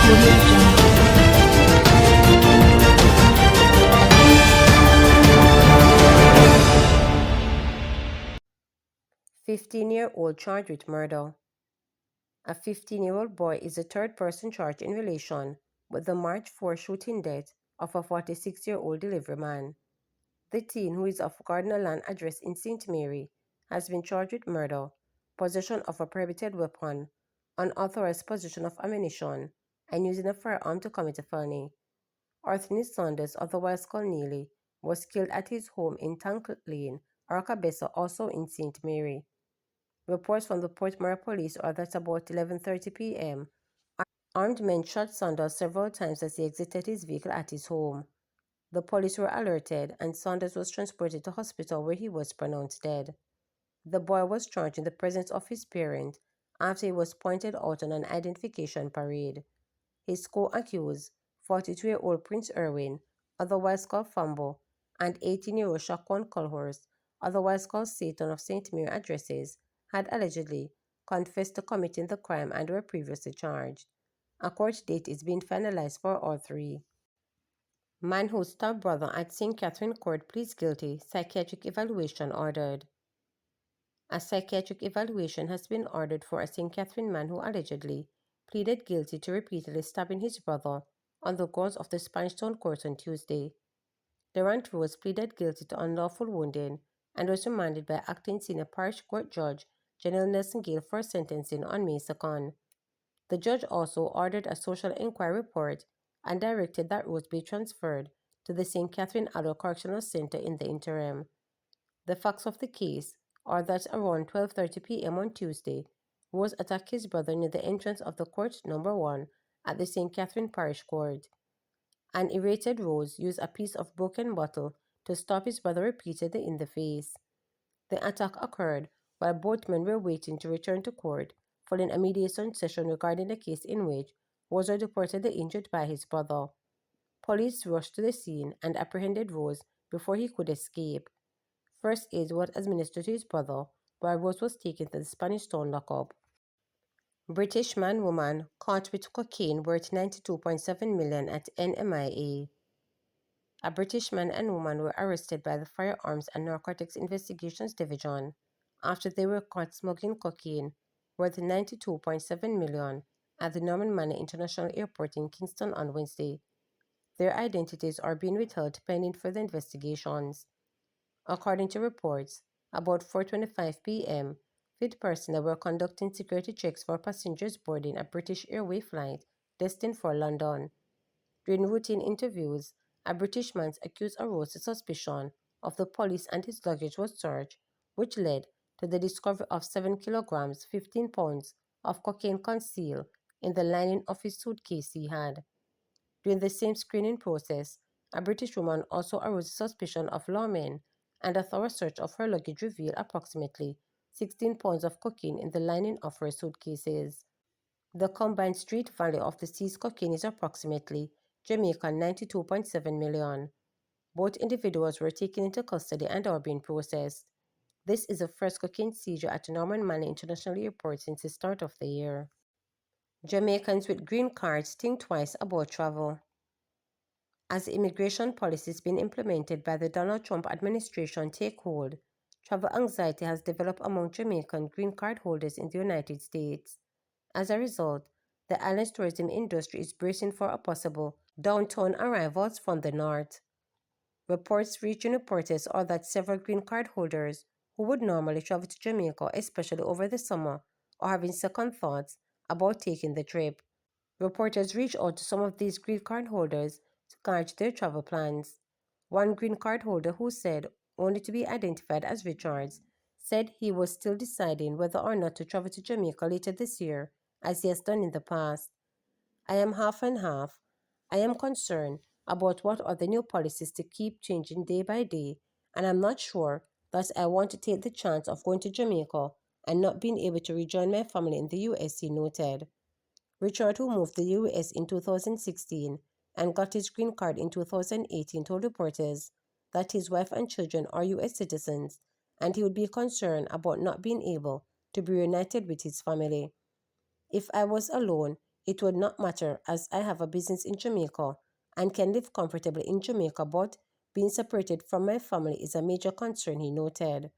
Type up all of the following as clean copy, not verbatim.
Audio Jungle. 15-year-old charged with murder. A 15-year-old boy is the third person charged in relation with the March 4 shooting death of a 46-year-old delivery man. The teen, who is of Gardner Land address in St. Mary, has been charged with murder, possession of a prohibited weapon, unauthorized possession of ammunition, and using a firearm to commit a felony. Anthony Saunders, otherwise called Neely, was killed at his home in Tank Lane, Arcabesa, also in St. Mary. Reports from the Port Mara police are that about 11:30 p.m., armed men shot Saunders several times as he exited his vehicle at his home. The police were alerted, and Saunders was transported to hospital where he was pronounced dead. The boy was charged in the presence of his parent after he was pointed out on an identification parade. His co-accused, 42-year-old Prince Irwin, otherwise called Fambo, and 18-year-old Shaquan Colhorst, otherwise called Satan of St. Mary addresses, had allegedly confessed to committing the crime and were previously charged. A court date is being finalized for all three. Man who stabbed brother at St. Catherine Court pleads guilty, psychiatric evaluation ordered. A psychiatric evaluation has been ordered for a St. Catherine man who allegedly pleaded guilty to repeatedly stabbing his brother on the grounds of the Spanish Town Court on Tuesday. Durant Rose pleaded guilty to unlawful wounding and was remanded by acting senior parish court judge General Nelson Gale for sentencing on May 2nd. The judge also ordered a social inquiry report and directed that Rose be transferred to the St. Catherine Adult Correctional Center in the interim. The facts of the case are that around 12:30 p.m. on Tuesday, Rose attacked his brother near the entrance of the court number 1 at the St. Catherine Parish Court. An irritated Rose used a piece of broken bottle to stop his brother repeatedly in the face. The attack occurred while both men were waiting to return to court following a mediation session regarding the case in which Rose was reportedly injured by his brother. Police rushed to the scene and apprehended Rose before he could escape. First aid was administered to his brother while Rose was taken to the Spanish Town lockup. British man-woman caught with cocaine worth $92.7 million at NMIA. A British man and woman were arrested by the Firearms and Narcotics Investigations Division after they were caught smuggling cocaine worth $92.7 million at the Norman Manor International Airport in Kingston on Wednesday. Their identities are being withheld pending further investigations. According to reports, about 4:25 p.m., field personnel were conducting security checks for passengers boarding a British Airways flight destined for London. During routine interviews, a British man accused arose the suspicion of the police and his luggage was searched, which led to the discovery of 7 kilograms 15 pounds of cocaine concealed in the lining of his suitcase he had. During the same screening process, a British woman also arose the suspicion of lawmen, and a thorough search of her luggage revealed approximately 16 pounds of cocaine in the lining of her suitcases. The combined street value of the seized cocaine is approximately Jamaican $92.7 million. Both individuals were taken into custody and are being processed. This is the first cocaine seizure at Norman Manor International Airport since the start of the year. Jamaicans with green cards think twice about travel. As immigration policies being implemented by the Donald Trump administration take hold, travel anxiety has developed among Jamaican green card holders in the United States. As a result, the island's tourism industry is bracing for a possible downturn arrivals from the north. Reports reaching reporters are that several green card holders who would normally travel to Jamaica, especially over the summer, are having second thoughts about taking the trip. Reporters reached out to some of these green card holders to gauge their travel plans. One green card holder, who said only to be identified as Richards, said he was still deciding whether or not to travel to Jamaica later this year, as he has done in the past. I am half and half. I am concerned about what are the new policies to keep changing day by day, and I'm not sure that I want to take the chance of going to Jamaica and not being able to rejoin my family in the US, he noted. Richard, who moved to the US in 2016 and got his green card in 2018, told reporters that his wife and children are US citizens and he would be concerned about not being able to be reunited with his family. If I was alone, It would not matter as I have a business in Jamaica and can live comfortably in Jamaica, but being separated from my family is a major concern, he noted.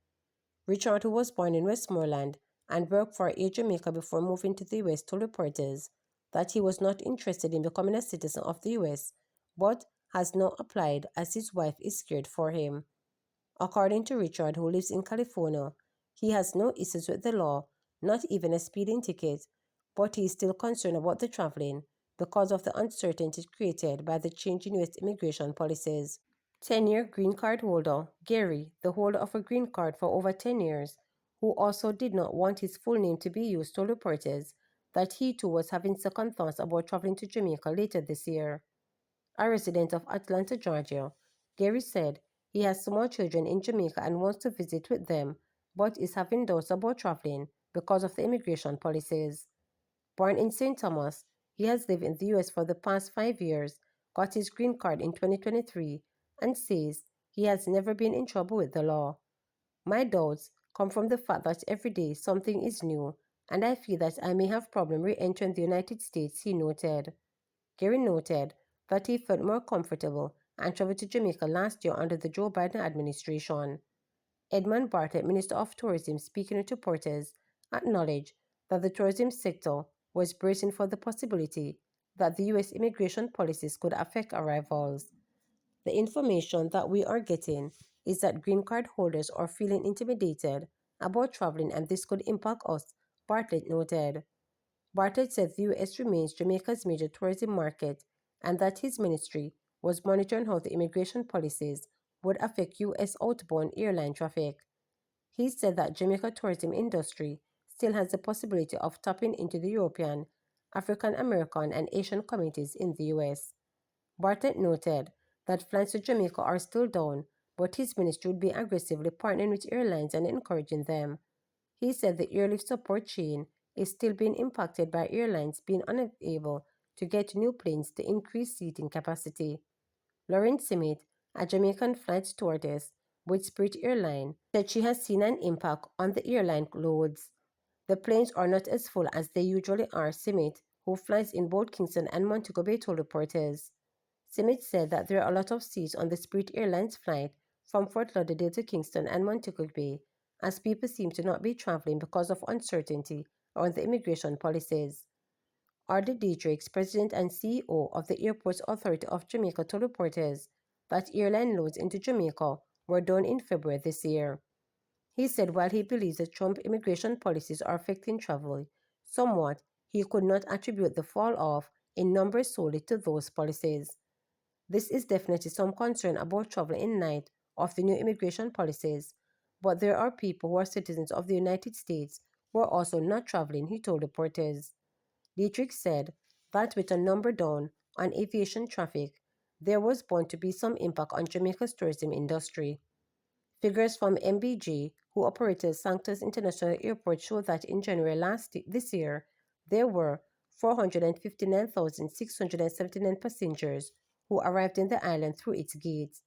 Richard, who was born in Westmoreland and worked for Air Jamaica before moving to the US, told reporters that he was not interested in becoming a citizen of the US, but has now applied as his wife is scared for him. According to Richard, who lives in California, he has no issues with the law, not even a speeding ticket, but he is still concerned about the traveling because of the uncertainty created by the change in US immigration policies. 10-year green card holder Gary, the holder of a green card for over 10 years, who also did not want his full name to be used, told reporters that he too was having second thoughts about traveling to Jamaica later this year. A resident of Atlanta, Georgia, Gary said he has small children in Jamaica and wants to visit with them, but is having doubts about traveling because of the immigration policies. Born in St. Thomas, he has lived in the US for the past 5 years, got his green card in 2023, and says he has never been in trouble with the law. My doubts come from the fact that every day something is new, and I feel that I may have problem re-entering the United States, he noted. Gary noted that he felt more comfortable and traveled to Jamaica last year under the Joe Biden administration. Edmund Bartlett, Minister of Tourism, speaking to reporters, acknowledged that the tourism sector was bracing for the possibility that the U.S. immigration policies could affect arrivals. The information that we are getting is that green card holders are feeling intimidated about traveling and this could impact us, Bartlett noted. Bartlett said the U.S. remains Jamaica's major tourism market and that his ministry was monitoring how the immigration policies would affect U.S. outbound airline traffic. He said that Jamaica tourism industry still has the possibility of tapping into the European, African American, and Asian communities in the U.S. Bartlett noted that flights to Jamaica are still down, but his ministry would be aggressively partnering with airlines and encouraging them. He said the airlift support chain is still being impacted by airlines being unable to get new planes to increase seating capacity. Lauren Simit, a Jamaican flight stewardess with Spirit Airline, said she has seen an impact on the airline loads. The planes are not as full as they usually are, Simit, who flies in both Kingston and Montego Bay, told reporters. Simit said that there are a lot of seats on the Spirit Airlines flight from Fort Lauderdale to Kingston and Montego Bay, as people seem to not be traveling because of uncertainty around the immigration policies. Ardy Dietrich, President and CEO of the Airports Authority of Jamaica, told reporters that airline loads into Jamaica were down in February this year. He said while he believes that Trump immigration policies are affecting travel somewhat, he could not attribute the fall off in numbers solely to those policies. This is definitely some concern about travel in light of the new immigration policies, but there are people who are citizens of the United States who are also not traveling, he told reporters. Dietrich said that with a number down on aviation traffic, there was bound to be some impact on Jamaica's tourism industry. Figures from MBG, who operated Sanctus International Airport, show that in January this year, there were 459,679 passengers who arrived in the island through its gates.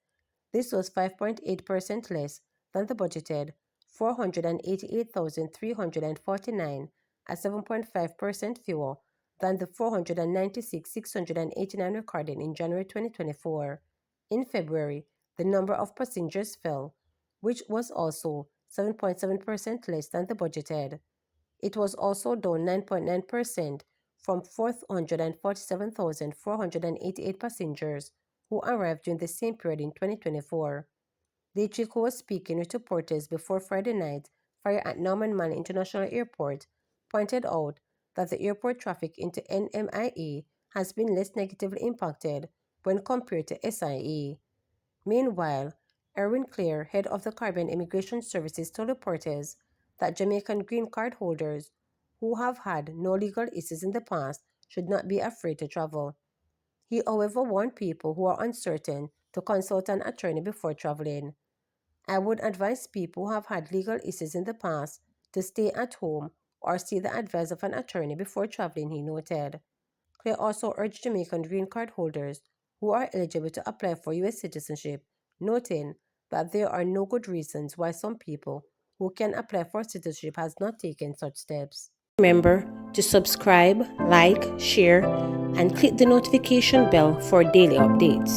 This was 5.8% less than the budgeted 488,349, at 7.5% fewer than the 496,689 recorded in January 2024. In February, the number of passengers fell, which was also 7.7% less than the budgeted. It was also down 9.9% from 447,488 passengers who arrived during the same period in 2024. Dietrich, who was speaking with reporters before Friday night fire at Norman Manley International Airport, pointed out that the airport traffic into NMIA has been less negatively impacted when compared to SIA. Meanwhile, Erwin Clare, head of the Caribbean Immigration Services, told reporters that Jamaican green card holders who have had no legal issues in the past should not be afraid to travel. He, however, warned people who are uncertain to consult an attorney before traveling. I would advise people who have had legal issues in the past to stay at home or seek the advice of an attorney before traveling, he noted. Clay also urged Jamaican green card holders who are eligible to apply for U.S. citizenship, noting that there are no good reasons why some people who can apply for citizenship has not taken such steps. Remember, to subscribe, like, share, and click the notification bell for daily updates.